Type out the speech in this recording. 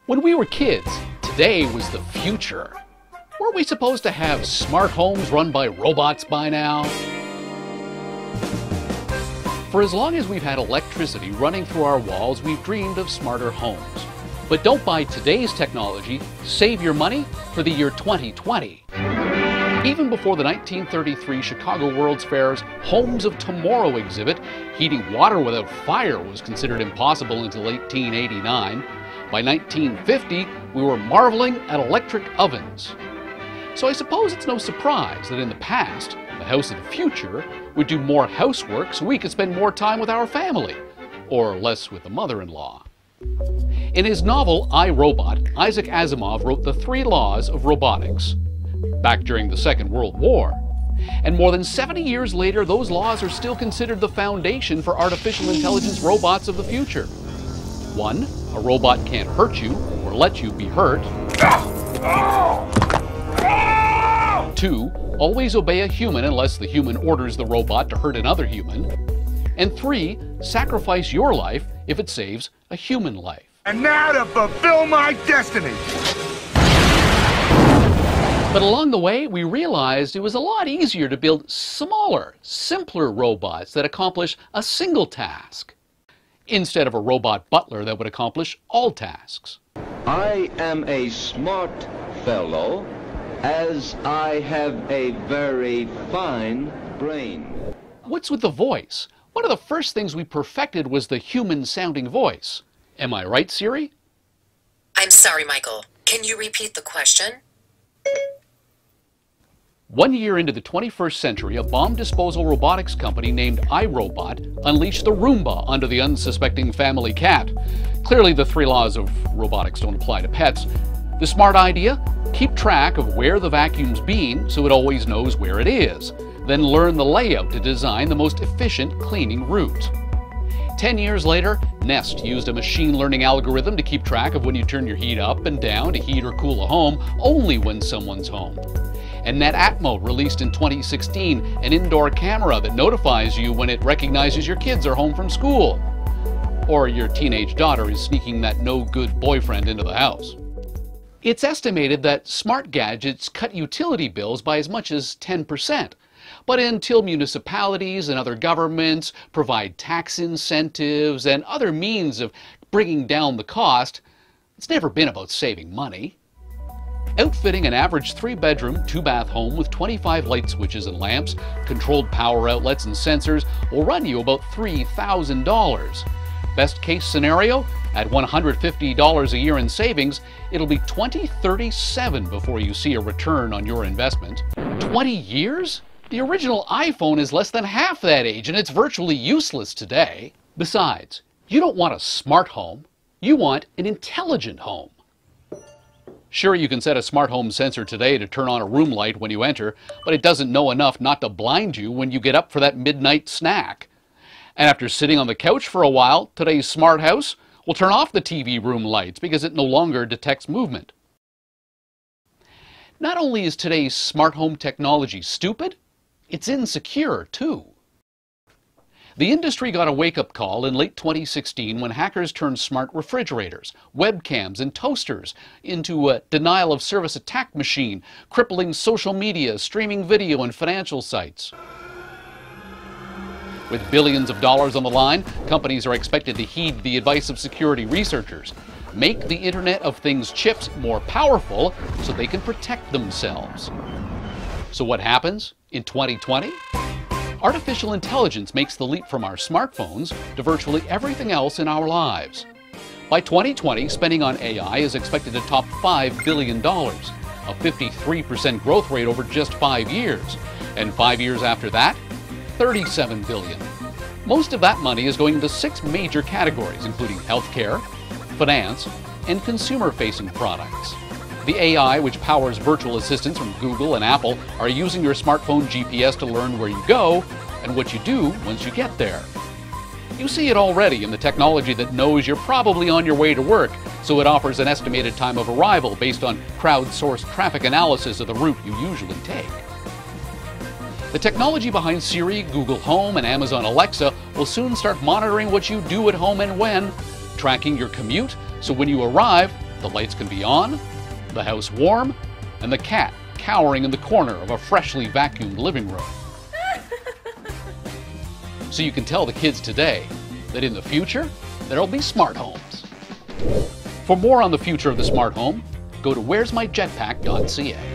When we were kids, today was the future. Weren't we supposed to have smart homes run by robots by now? For as long as we've had electricity running through our walls, we've dreamed of smarter homes. But don't buy today's technology, save your money for the year 2020. Even before the 1933 Chicago World's Fair's Homes of Tomorrow exhibit, heating water without fire was considered impossible until 1889. By 1950, we were marveling at electric ovens. So I suppose it's no surprise that in the past, the house of the future would do more housework so we could spend more time with our family, or less with the mother-in-law. In his novel, I, Robot, Isaac Asimov wrote the 3 laws of robotics, back during the Second World War. And more than 70 years later, those laws are still considered the foundation for artificial intelligence robots of the future. 1, a robot can't hurt you or let you be hurt. 2, always obey a human unless the human orders the robot to hurt another human. And 3, sacrifice your life if it saves a human life. And now to fulfill my destiny! But along the way, we realized it was a lot easier to build smaller, simpler robots that accomplish a single task, instead of a robot butler that would accomplish all tasks. I am a smart fellow, as I have a very fine brain. What's with the voice? One of the first things we perfected was the human-sounding voice. Am I right, Siri? I'm sorry, Michael. Can you repeat the question? 1 year into the 21st century, a bomb disposal robotics company named iRobot unleashed the Roomba onto the unsuspecting family cat. Clearly, the 3 laws of robotics don't apply to pets. The smart idea? Keep track of where the vacuum's been so it always knows where it is. Then learn the layout to design the most efficient cleaning route. 10 years later, Nest used a machine learning algorithm to keep track of when you turn your heat up and down to heat or cool a home only when someone's home. And NetAtmo released in 2016 an indoor camera that notifies you when it recognizes your kids are home from school, or your teenage daughter is sneaking that no-good boyfriend into the house. It's estimated that smart gadgets cut utility bills by as much as 10%. But until municipalities and other governments provide tax incentives and other means of bringing down the cost, it's never been about saving money. Outfitting an average 3-bedroom, 2-bath home with 25 light switches and lamps, controlled power outlets and sensors will run you about $3,000. Best case scenario, at $150 a year in savings, it'll be 2037 before you see a return on your investment. 20 years? The original iPhone is less than half that age and it's virtually useless today. Besides, you don't want a smart home, you want an intelligent home. Sure, you can set a smart home sensor today to turn on a room light when you enter, but it doesn't know enough not to blind you when you get up for that midnight snack. And after sitting on the couch for a while, today's smart house will turn off the TV room lights because it no longer detects movement. Not only is today's smart home technology stupid, it's insecure too. The industry got a wake-up call in late 2016 when hackers turned smart refrigerators, webcams, and toasters into a denial-of-service attack machine, crippling social media, streaming video, and financial sites. With billions of dollars on the line, companies are expected to heed the advice of security researchers. Make the Internet of Things chips more powerful so they can protect themselves. So what happens in 2020? Artificial intelligence makes the leap from our smartphones to virtually everything else in our lives. By 2020, spending on AI is expected to top $5 billion, a 53% growth rate over just 5 years. And 5 years after that, $37 billion. Most of that money is going into 6 major categories, including healthcare, finance, and consumer-facing products. The AI, which powers virtual assistants from Google and Apple, are using your smartphone GPS to learn where you go and what you do once you get there. You see it already in the technology that knows you're probably on your way to work, so it offers an estimated time of arrival based on crowdsourced traffic analysis of the route you usually take. The technology behind Siri, Google Home, and Amazon Alexa will soon start monitoring what you do at home and when, tracking your commute, so when you arrive, The lights can be on, the house warm, and the cat cowering in the corner of a freshly vacuumed living room. So you can tell the kids today that in the future, there'll be smart homes. For more on the future of the smart home, go to where'smyjetpack.ca.